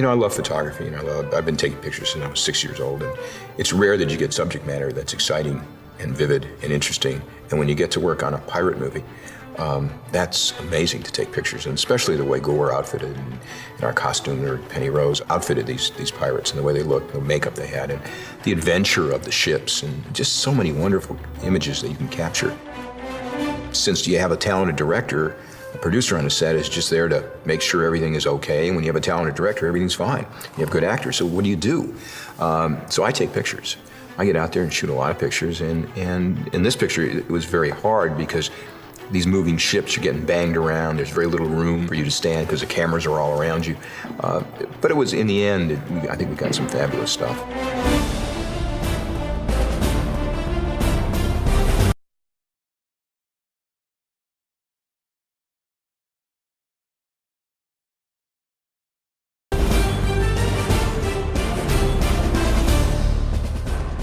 You know, I love photography, and I've been taking pictures since I was 6 years old, and it's rare that you get subject matter that's exciting and vivid and interesting. And when you get to work on a pirate movie, that's amazing to take pictures, and especially the way Gore outfitted and our costumer, Penny Rose, outfitted these pirates, and the way they looked, the makeup they had, and the adventure of the ships, and just so many wonderful images that you can capture. Since you have a talented director, a producer on the set is just there to make sure everything is okay, and when you have a talented director, everything's fine. You have good actors, so what do? So I take pictures. I get out there and shoot a lot of pictures, and in this picture, it was very hard because these moving ships are getting banged around. There's very little room for you to stand because the cameras are all around you. But it was, in the end, I think we got some fabulous stuff.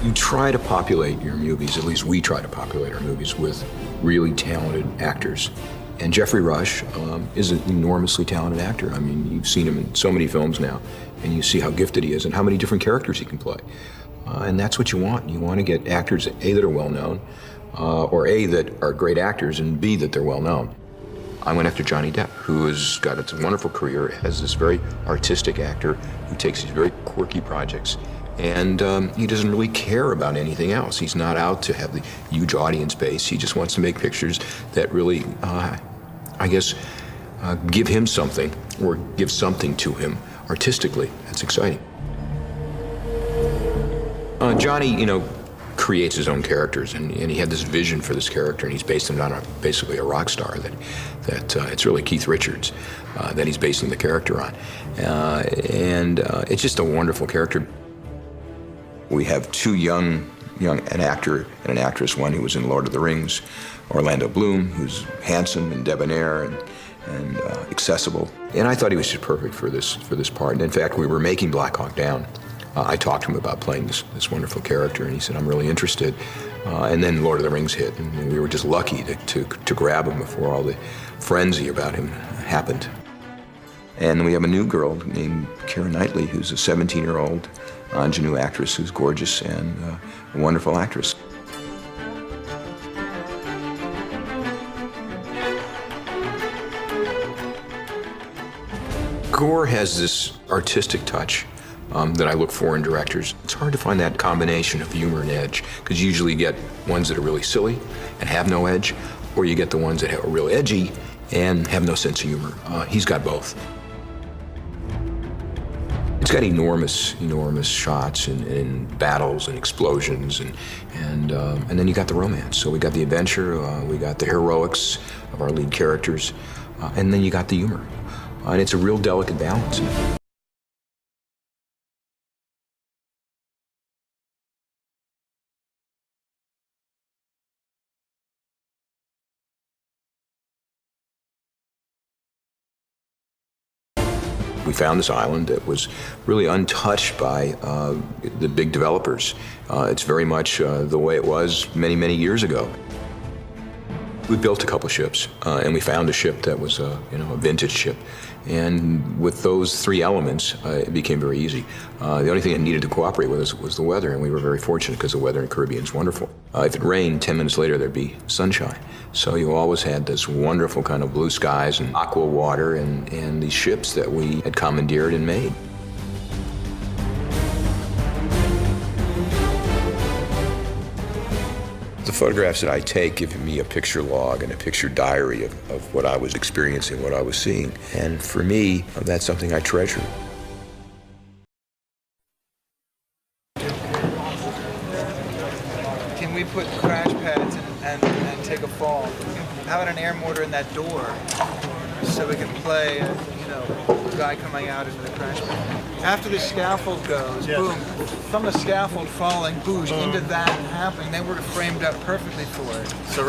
You try to populate your movies, at least we try to populate our movies, with really talented actors. And Jeffrey Rush is an enormously talented actor. I mean, you've seen him in so many films now, and you see how gifted he is and how many different characters he can play. And that's what you want. You want to get actors, A, that are well-known, or A, that are great actors, and B, that they're well-known. I went after Johnny Depp, who has got a wonderful career, as this very artistic actor who takes these very quirky projects, and he doesn't really care about anything else. He's not out to have the huge audience base. He just wants to make pictures that really, I guess, give him something, or give something to him artistically. That's exciting. Johnny, you know, creates his own characters, and he had this vision for this character, and he's based him on basically a rock star that it's really Keith Richards that he's basing the character on. It's just a wonderful character. We have two young, an actor and an actress, one who was in Lord of the Rings, Orlando Bloom, who's handsome and debonair and accessible. And I thought he was just perfect for this part. And in fact, we were making Black Hawk Down. I talked to him about playing this wonderful character, and he said, I'm really interested. And then Lord of the Rings hit, and we were just lucky to grab him before all the frenzy about him happened. And we have a new girl named Keira Knightley, who's a 17-year-old ingenue actress who's gorgeous and a wonderful actress. Gore has this artistic touch that I look for in directors. It's hard to find that combination of humor and edge, because you usually get ones that are really silly and have no edge, or you get the ones that are real edgy and have no sense of humor. He's got both. It's got enormous shots and battles and explosions, and then you got the romance. So we got the adventure, we got the heroics of our lead characters, and then you got the humor. And it's a real delicate balance. We found this island that was really untouched by the big developers. It's very much the way it was many years ago. We built a couple ships, and we found a ship that was a vintage ship. And with those three elements, it became very easy. The only thing it needed to cooperate with us was the weather, and we were very fortunate because the weather in the Caribbean is wonderful. If it rained, 10 minutes later there'd be sunshine. So you always had this wonderful kind of blue skies and aqua water and these ships that we had commandeered and made. The photographs that I take give me a picture log and a picture diary of what I was experiencing, what I was seeing. And for me, that's something I treasure. Can we put crash pads and take a fall? How about an air mortar in that door so we can play a guy coming out into the crash pad? After the scaffold goes, boom, from the scaffold falling, boosh, into that happening, then we're framed up perfectly for it. So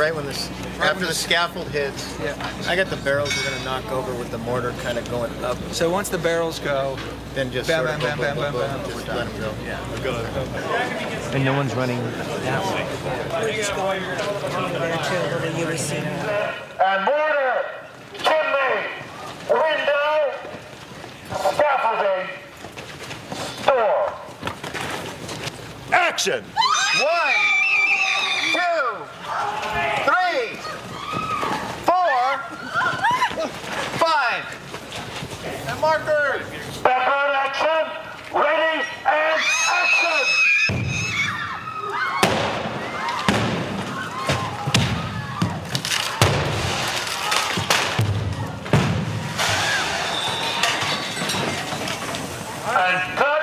after the scaffold hits, I got the barrels we're going to knock over with the mortar kind of going up. So once the barrels go, then just bam, sort of bam, bam, bam, bam, bam, just let them go. Yeah. And no one's running that way. We're just going there to the UBC. And mortar, chimney, window, scaffolding, action! 1, 2, 3, 4, 5. And markers. Background action, ready, and action! And cut!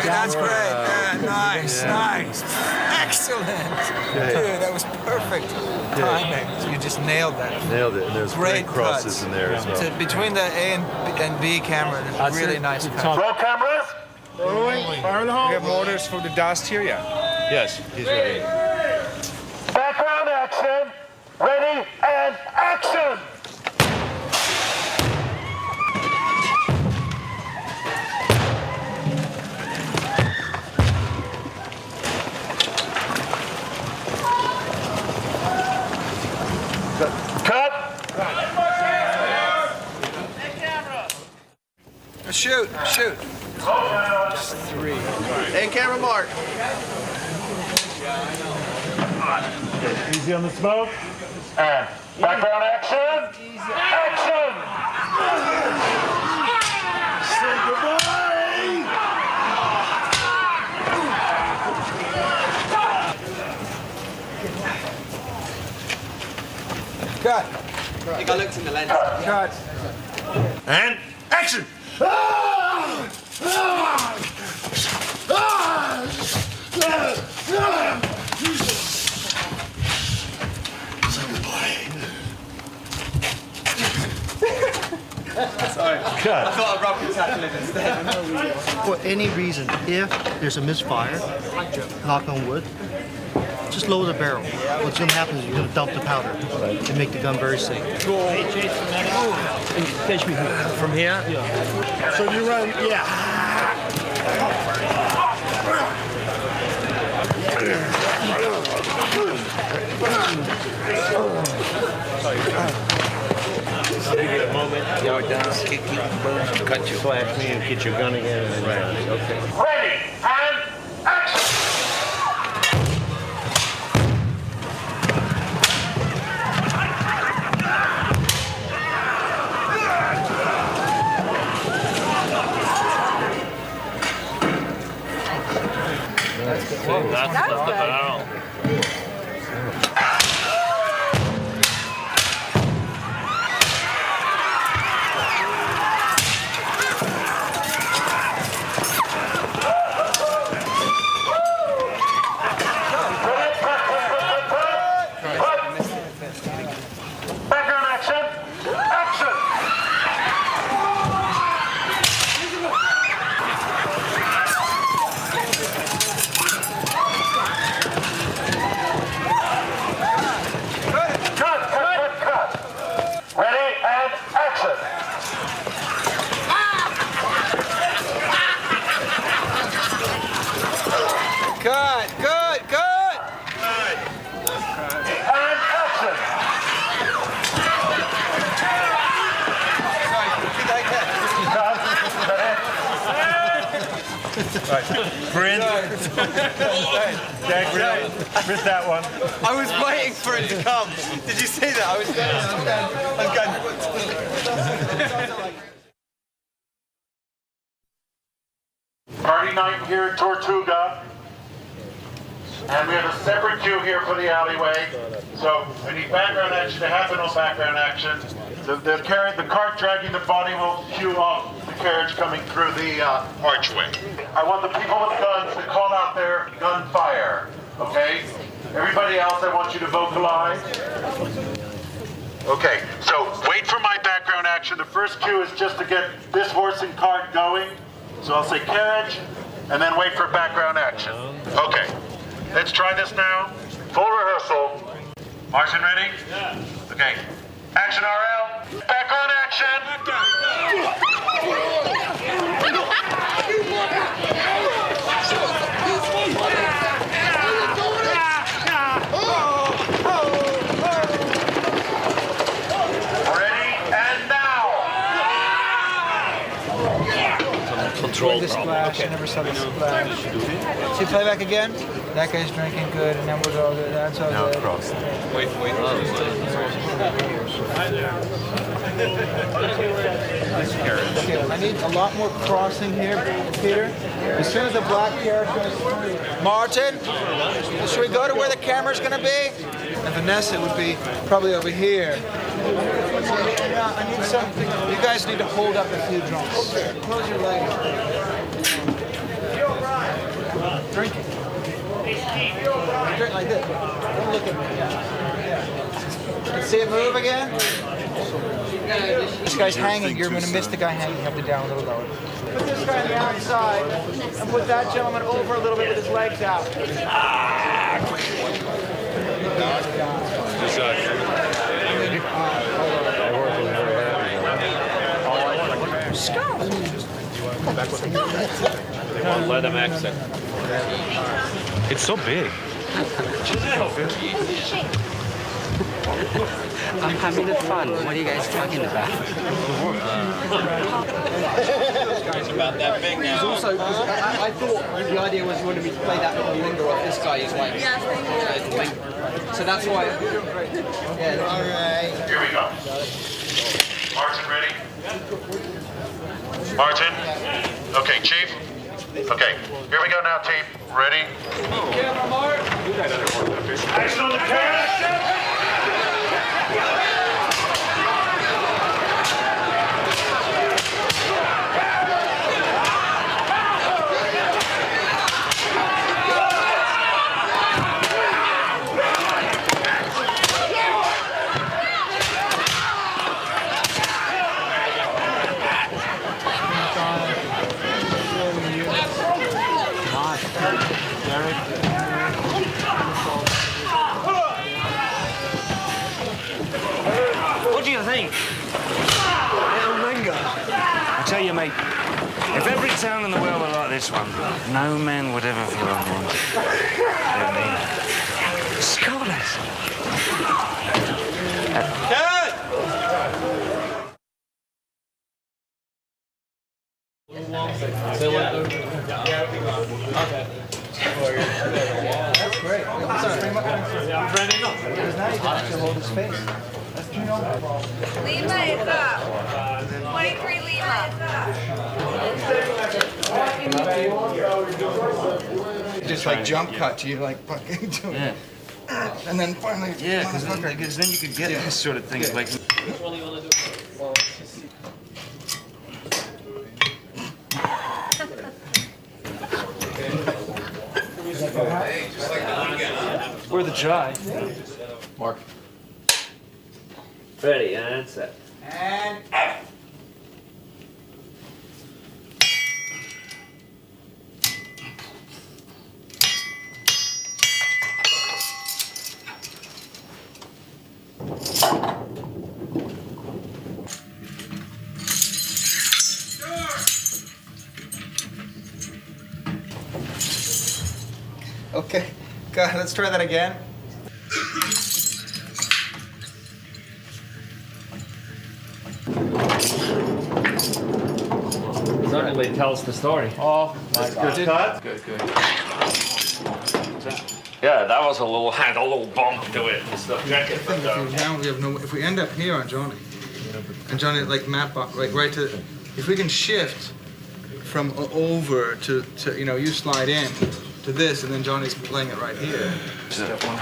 That's great. Yeah, nice. Excellent. Dude, that was perfect timing. You just nailed that. Nailed it, and there's great crosses cuts. in there as well. Between the A and B camera, there's really nice cuts. Roll cameras! Fire in the hole. We have orders for the dust here, yeah. Yes, he's ready. Background action, ready, and action! Cut! Shoot. Just 3. And camera mark. Easy on the smoke. And background action. Action! Say goodbye! Cut. I think I looked in the lens. Cut. And action! Sorry. Cut. I thought I'd rub your tackle in instead. For any reason, if there's a misfire, knock on wood, just lower the barrel. What's going to happen is you're going to dump the powder and make the gun very safe. Catch me from here. So you run, yeah. Give it a moment, go down, kick you, boom, cut you. Flash me and get your gun again, and then okay. Ready, and action! That's the barrel. Background action, action! Cut. Ready, and action! Cut. And action! Sorry, repeat that again. Bryn. Missed that one. I was waiting for it to come. Did you see that? I was going. Party night here at Tortuga. And we have a separate queue here for the alleyway. So we need background action to happen on background action. The cart dragging the body will queue off the carriage coming through the archway. I want the people with guns to call out their gunfire, okay? Everybody else, I want you to vocalize. Okay, so wait for my background action. The first cue is just to get this horse and cart going. So I'll say carriage, and then wait for background action. Okay, let's try this now. Full rehearsal. Martin, ready? Yeah. Okay. Action, RL. Background action. control the problem. splash. I never saw the splash. See, playback again. That guy's drinking good, and then we'll go. That's all Now good. cross. Wait. Okay, I need a lot more crossing here, Peter. As soon as the black character is... Martin, should we go to where the camera's going to be? And Vanessa would be probably over here. I need something. You guys need to hold up a few drums. Close your legs. Drink it. Drink like this. Don't look at me. Yeah. See it move again? This guy's hanging. You're going to miss the guy hanging. You have to down a little lower. Put this guy on the outside and put that gentleman over a little bit with his legs out. They won't let him exit. It's so big. I'm having fun. What are you guys talking about? It's about that big now. Also, I thought the idea was you wanted me to play that little linger off this guy is like. So that's why. Yeah. All right. Here we go. Martin, ready? Martin? Okay, Chief? Okay, here we go now, team. Ready? Camera, Mark. Action on the camera! What do you think? Little linger. I tell you, mate, if every town in the world were like this one, no man would ever feel unwanted. You know what I mean? Scholars. That's great. Because now you can actually hold his face. That's no problem. Lima is up. 23 Lima. Just like jump cut to you, like fucking do it. And then finally, Yeah, because then you could get this sort of thing. Like. Worth a try. Mark. Ready, and set. And action. Okay, God, let's try that again. Certainly tells the story. Oh, my God. Good. Yeah, that was had a little bump to it and stuff. Check it. Now we have no. If we end up here on Johnny, and Johnny like map up, like right to, if we can shift from over to you slide in to this, and then Johnny's playing it right here. Step one.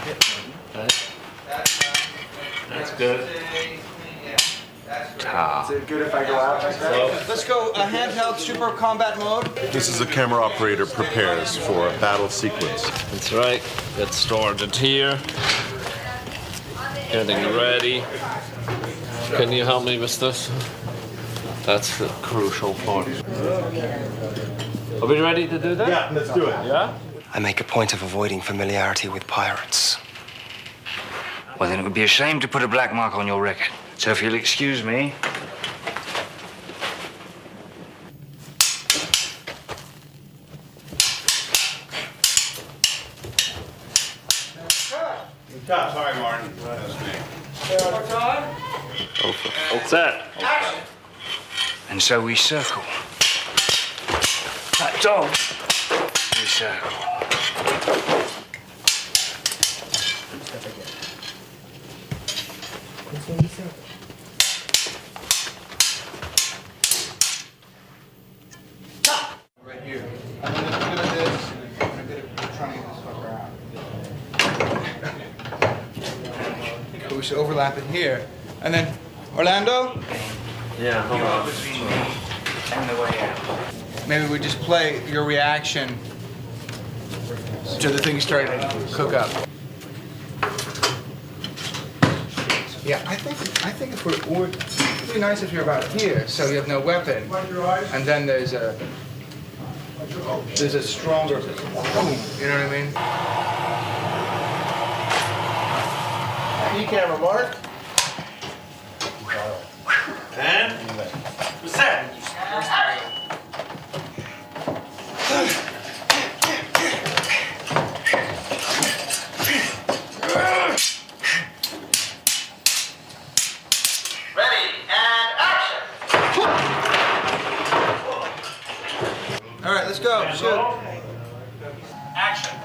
That's good. Is it good if I go out like that? Let's go handheld super combat mode. This is a camera operator prepares for a battle sequence. That's right. Get started here. Getting ready. Can you help me with this? That's the crucial part. Are we ready to do that? Yeah, let's do it. Yeah? I make a point of avoiding familiarity with pirates. Well, then it would be a shame to put a black mark on your record. So if you'll excuse me. Sorry, Martin. Set. And so we circle. that dog. Recircle. Right here. I'm gonna do this, and I'm gonna triangle this fucker out. We should overlap it here. And then, Orlando? Yeah, hold on. And the way out. Maybe we just play your reaction to the thing starting to cook up. Yeah, I think if we're it'd be nice if you're about here, so you have no weapon, and then there's a stronger boom. You know what I mean? Key camera, Mark. And set. Ready and action. All right, let's go. Shoot. Action.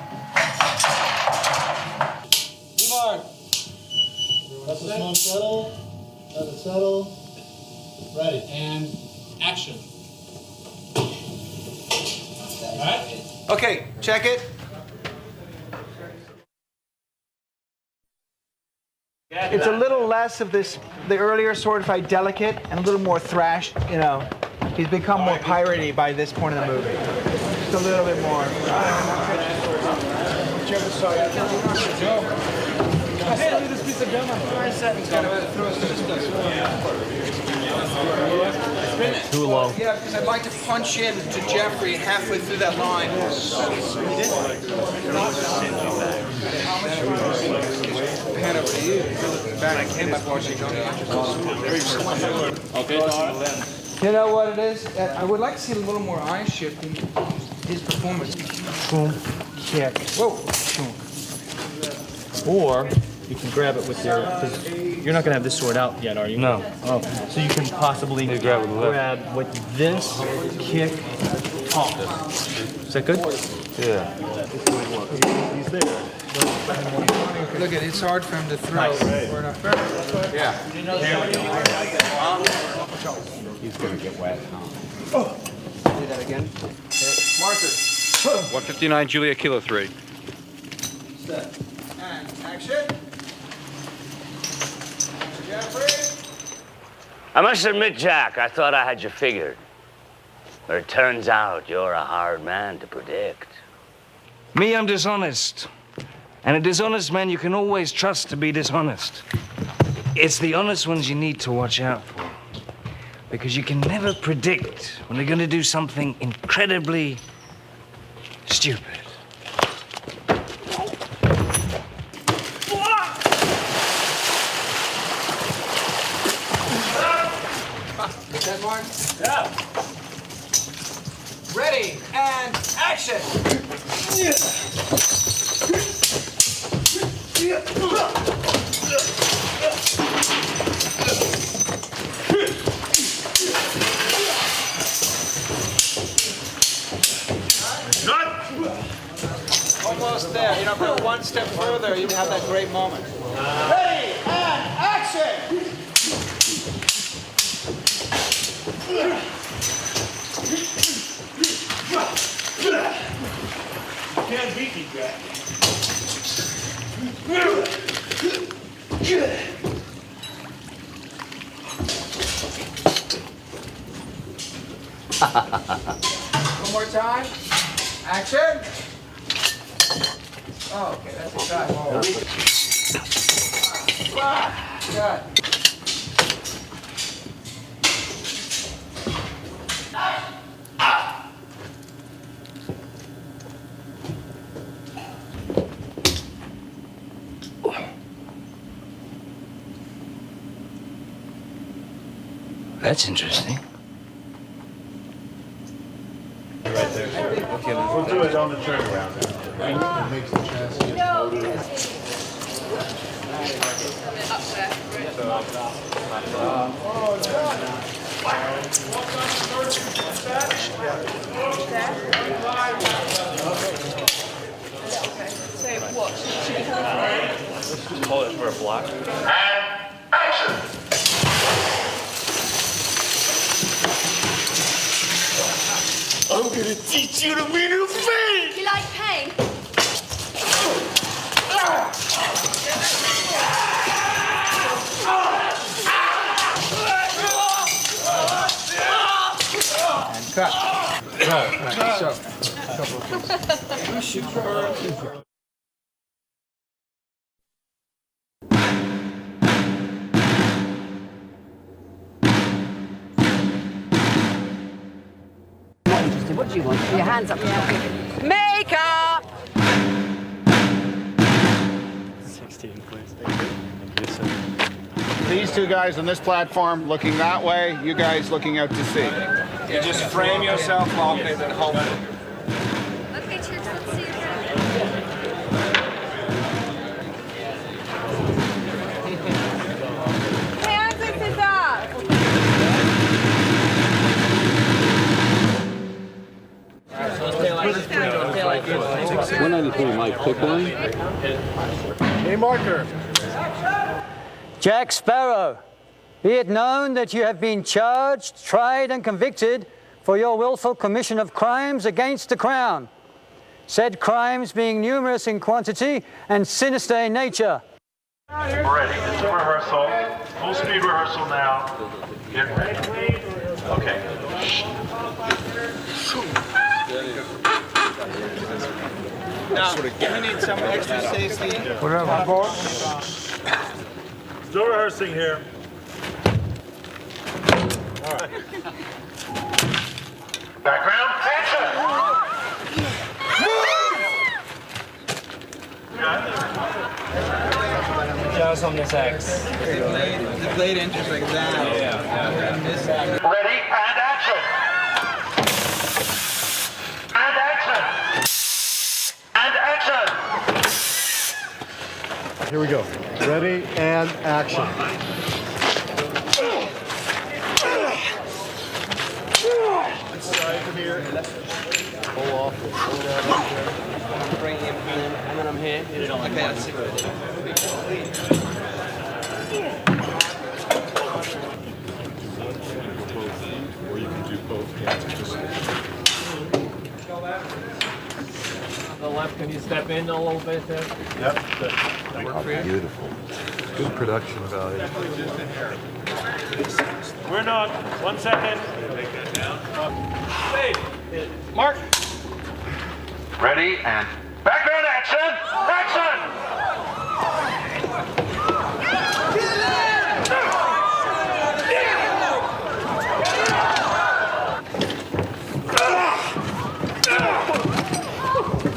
Mark. Let the smoke settle. Let it settle. Ready. And action. All right. Okay, check it. It's a little less of this, the earlier sort of delicate, and a little more thrash, you know. He's become more piratey by this point in the movie. Just a little bit more. Whichever side. Hey, look at this piece of gum. Too long. Yeah, because I'd like to punch in to Jeffrey halfway through that line. Hand over to you. Back at him, I've watched it. Okay, You know what it is? I would like to see a little more eye shift in his performance. Boom, kick. Whoa. Or you can grab it with your, because you're not going to have this sword out yet, are you? No. Oh, so you can possibly grab with this, kick, off. Is that good? Yeah. He's there. Look at it, it's hard for him to throw. Nice. Yeah. He's gonna get wet. Do that again. Marker. 159 Julia Kilo 3. Step. And action. Jeffrey. I must admit, Jack, I thought I had you figured. But it turns out you're a hard man to predict. Me, I'm dishonest. And a dishonest man you can always trust to be dishonest. It's the honest ones you need to watch out for. Because you can never predict when they're going to do something incredibly stupid. Is that Mark? Yeah. Ready and action. Almost there. You know, if you're one step further, you have that great moment. Ready and action. Can't beat me, Jack. One more time. Action. Oh, okay, that's a shot. Good. That's interesting. Right there. Okay, we'll do it on the turnaround. It makes the chassis Up there. what? Should be coming Just hold it for a block. And action! I'm gonna teach you the meaning of pain! You like pain? And cut. Right, so, a couple of things. What do you want? Your hands up. Yeah. Makeup! 16, please. These two guys on this platform looking that way, you guys looking out to sea. You just frame yourself off it and hold it. Okay, cheers. Let's see your hands and scissors! One out of three, Mike. Pick one. Hey, marker. Jack Sparrow, be it known that you have been charged, tried, and convicted for your willful commission of crimes against the Crown. Said crimes being numerous in quantity and sinister in nature. Ready. This is rehearsal. Full speed rehearsal now. Get ready. Okay. Now, we need some extra safety. Still rehearsing here. All right. Background, action! Show us on this X. The blade enters like that. Yeah. Ready, and action! And action! And action! Here we go. Ready and action. Come here. Pull off. Bring him in, and then I'm here. Okay, that's it. Or you can do both hands. On the left, can you step in a little bit there? Yep. Beautiful. Good production value. We're not. 1 second. Hey, Mark. Ready, and background action! Action!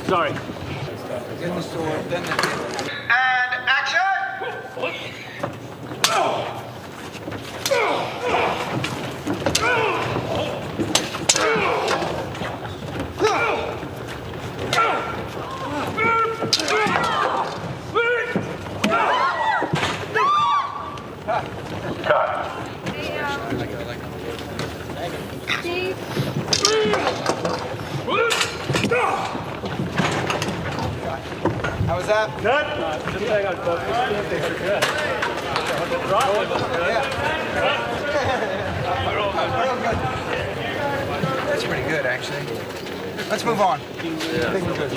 Sorry. Then the sword, then the... And action! How was that? Cut! That's pretty good, actually. Let's move on. I think we're good.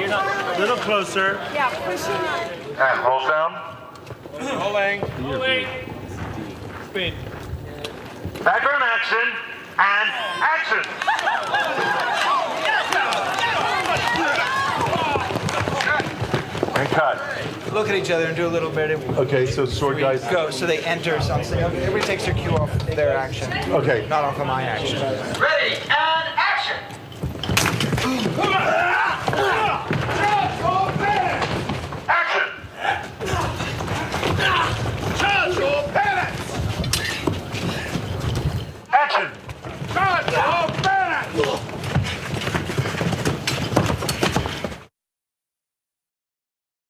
A little closer. Yeah, push it. And roll down. Rolling. Speed. Background action, and action! And cut. Look at each other and do a little bit. Okay, so sword guys. Go, so they enter something. Everybody takes their cue off their action. Okay. Not off of my action. Ready, and action!